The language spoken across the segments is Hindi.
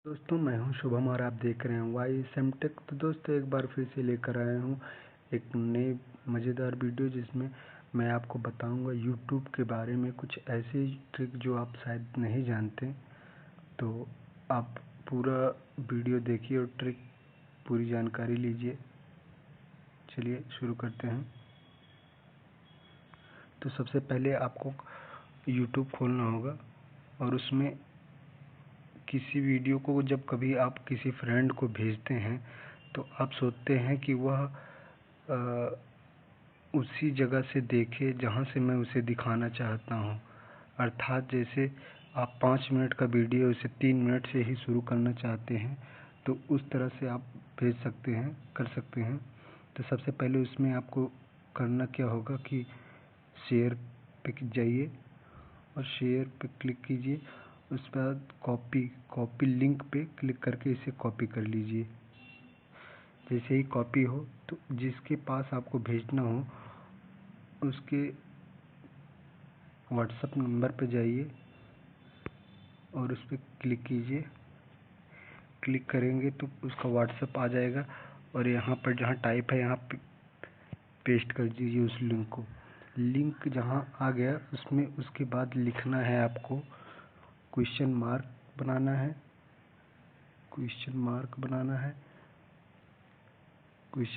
दोस्तों मैं हूं शुभम और आप देख रहे हैं वाई सेमटेक। तो दोस्तों एक बार फिर से लेकर आया हूं एक नई मज़ेदार वीडियो जिसमें मैं आपको बताऊंगा यूट्यूब के बारे में कुछ ऐसी ट्रिक जो आप शायद नहीं जानते। तो आप पूरा वीडियो देखिए और ट्रिक पूरी जानकारी लीजिए। चलिए शुरू करते हैं। तो सबसे पहले आपको यूट्यूब खोलना होगा और उसमें किसी वीडियो को जब कभी आप किसी फ्रेंड को भेजते हैं तो आप सोचते हैं कि वह उसी जगह से देखे जहां से मैं उसे दिखाना चाहता हूं। अर्थात जैसे आप 5 मिनट का वीडियो उसे 3 मिनट से ही शुरू करना चाहते हैं तो उस तरह से आप भेज सकते हैं, कर सकते हैं। तो सबसे पहले उसमें आपको करना क्या होगा कि शेयर पे जाइए और शेयर पे क्लिक कीजिए। उसके बाद कॉपी लिंक पे क्लिक करके इसे कॉपी कर लीजिए। जैसे ही कॉपी हो तो जिसके पास आपको भेजना हो उसके व्हाट्सएप नंबर पे जाइए और उस पर क्लिक कीजिए। क्लिक करेंगे तो उसका व्हाट्सएप आ जाएगा और यहाँ पर जहाँ टाइप है यहाँ पे पेस्ट कर दीजिए उस लिंक को। लिंक जहाँ आ गया उसमें उसके बाद लिखना है आपको क्वेश्चन मार्क बनाना है। क्वेश्चन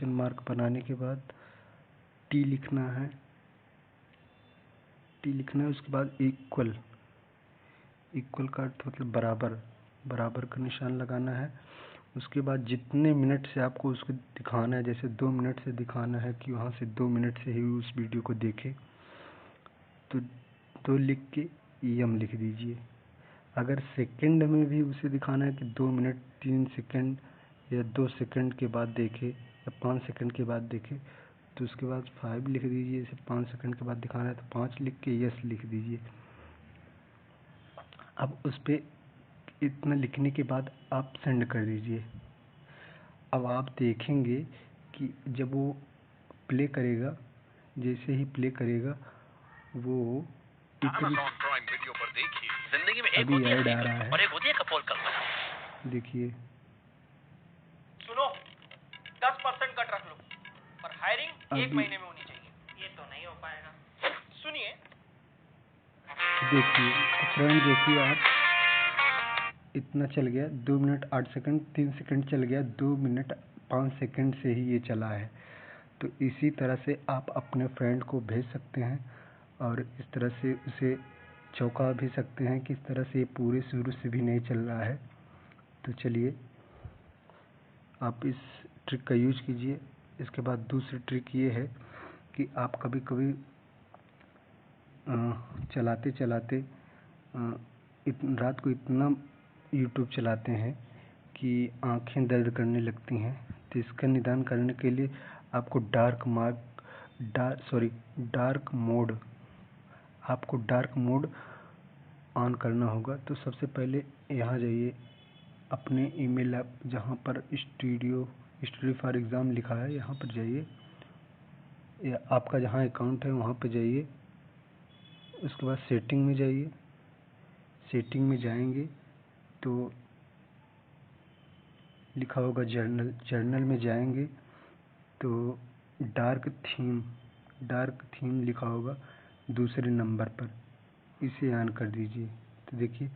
मार्क बनाने के बाद टी लिखना है। उसके बाद इक्वल का अर्थ मतलब बराबर का निशान लगाना है। उसके बाद जितने मिनट से आपको उसको दिखाना है, जैसे 2 मिनट से दिखाना है कि वहाँ से 2 मिनट से ही उस वीडियो को देखे तो 2 लिख के यम लिख दीजिए। अगर सेकंड में भी उसे दिखाना है कि 2 मिनट 3 सेकंड या 2 सेकंड के बाद देखे या 5 सेकंड के बाद देखे तो उसके बाद 5 लिख दीजिए। जैसे 5 सेकंड के बाद दिखाना है तो 5 लिख के यस लिख दीजिए। अब उस पर इतना लिखने के बाद आप सेंड कर दीजिए। अब आप देखेंगे कि जब वो प्ले करेगा, जैसे ही प्ले करेगा वो जिंदगी में एक अभी होती है ऐड आ रहा है और एक होती है कपोल कल्पना। देखिए। सुनो 10% कट रख लो पर हायरिंग 1 अभी महीने में होनी चाहिए। ये तो नहीं हो पाएगा। सुनिए देखिए तो फ्रेंड देखिए आप इतना चल गया 2 मिनट 8 सेकंड 3 सेकंड चल गया 2 मिनट 5 सेकंड से ही ये चला है। तो इसी तरह से आप अपने फ्रेंड को भेज सकते हैं और इस तरह से उसे चौंका भी सकते हैं कि इस तरह से ये पूरे शुरू से भी नहीं चल रहा है। तो चलिए आप इस ट्रिक का यूज कीजिए। इसके बाद दूसरी ट्रिक ये है कि आप कभी कभी चलाते चलाते रात को इतना यूट्यूब चलाते हैं कि आँखें दर्द करने लगती हैं। तो इसका निदान करने के लिए आपको डार्क मोड ऑन करना होगा। तो सबसे पहले यहाँ जाइए अपने ईमेल ऐप जहाँ पर स्टूडियो फॉर एग्ज़ाम लिखा है यहाँ पर जाइए या आपका जहाँ अकाउंट है वहाँ पर जाइए। उसके बाद सेटिंग में जाइए। सेटिंग में जाएंगे तो लिखा होगा जर्नल में जाएंगे तो डार्क थीम लिखा होगा दूसरे नंबर पर, इसे ऑन कर दीजिए। तो देखिए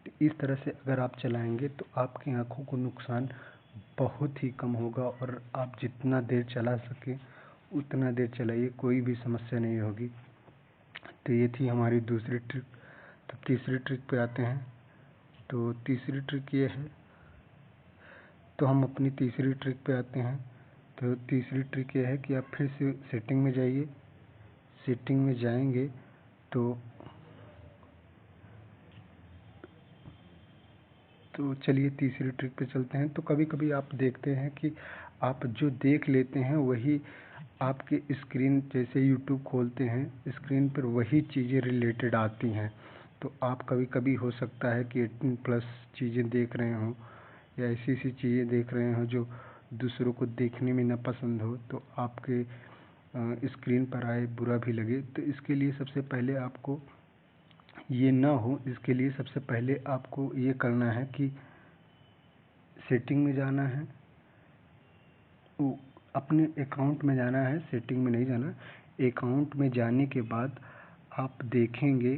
तो इस तरह से अगर आप चलाएंगे तो आपकी आँखों को नुकसान बहुत ही कम होगा और आप जितना देर चला सके उतना देर चलाइए, कोई भी समस्या नहीं होगी। तो ये थी हमारी दूसरी ट्रिक। तो तीसरी ट्रिक पे आते हैं। तो तीसरी ट्रिक ये है, तो हम अपनी तीसरी ट्रिक पे आते हैं। तो तीसरी ट्रिक ये है कि आप फिर से सेटिंग में जाइए। सेटिंग में जाएंगे तो चलिए तीसरी ट्रिक पे चलते हैं। तो कभी कभी आप देखते हैं कि आप जो देख लेते हैं वही आपके स्क्रीन, जैसे यूट्यूब खोलते हैं स्क्रीन पर वही चीज़ें रिलेटेड आती हैं। तो आप कभी कभी हो सकता है कि 18+ चीज़ें देख रहे हों या ऐसी चीज़ें देख रहे हों जो दूसरों को देखने में ना पसंद हो तो आपके स्क्रीन पर आए बुरा भी लगे। तो इसके लिए सबसे पहले आपको ये ना हो, इसके लिए सबसे पहले आपको ये करना है कि सेटिंग में जाना है, वो अपने अकाउंट में जाना है, सेटिंग में नहीं जाना। अकाउंट में जाने के बाद आप देखेंगे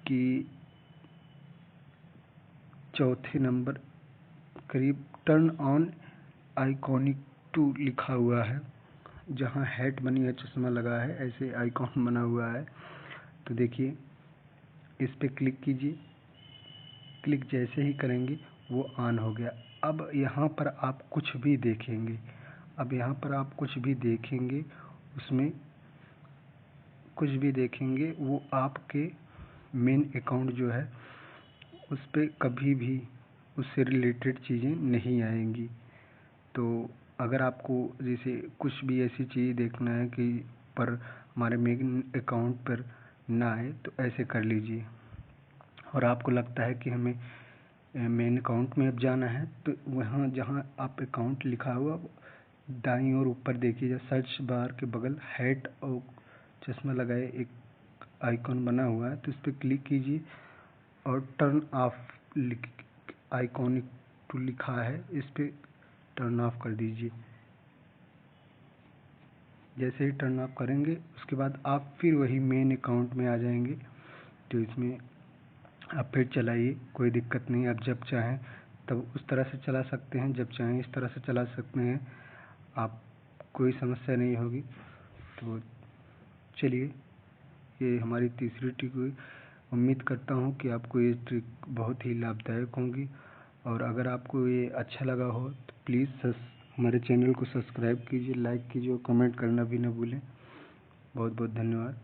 कि चौथे नंबर करीब टर्न ऑन आइकॉनिक टू लिखा हुआ है, जहाँ हैट बनी है, चश्मा लगा है, ऐसे आइकॉन बना हुआ है। तो देखिए इस पे क्लिक कीजिए। क्लिक जैसे ही करेंगे वो ऑन हो गया। अब यहाँ पर आप कुछ भी देखेंगे, उसमें कुछ भी देखेंगे वो आपके मेन अकाउंट जो है उस पे कभी भी उससे रिलेटेड चीज़ें नहीं आएंगी। तो अगर आपको जैसे कुछ भी ऐसी चीज़ देखना है कि पर हमारे मेन अकाउंट पर ना आए, तो ऐसे कर लीजिए। और आपको लगता है कि हमें मेन अकाउंट में अब जाना है, तो वहाँ जहाँ आप अकाउंट लिखा हुआ दाईं ओर ऊपर देखिए, सर्च बार के बगल हैट और चश्मा लगाए एक आइकॉन बना हुआ है, तो इस पर क्लिक कीजिए और टर्न ऑफ आइकॉनिक टू लिखा है, इस पर टर्न ऑफ कर दीजिए। जैसे ही टर्न ऑफ करेंगे उसके बाद आप फिर वही मेन अकाउंट में आ जाएंगे। तो इसमें आप फिर चलाइए, कोई दिक्कत नहीं। आप जब चाहें तब उस तरह से चला सकते हैं, जब चाहें इस तरह से चला सकते हैं, आप कोई समस्या नहीं होगी। तो चलिए, ये हमारी तीसरी ट्रिक हुई। उम्मीद करता हूँ कि आपको ये ट्रिक बहुत ही लाभदायक होंगी। और अगर आपको ये अच्छा लगा हो तो प्लीज़ हमारे चैनल को सब्सक्राइब कीजिए, लाइक कीजिए और कमेंट करना भी ना भूलें। बहुत बहुत धन्यवाद।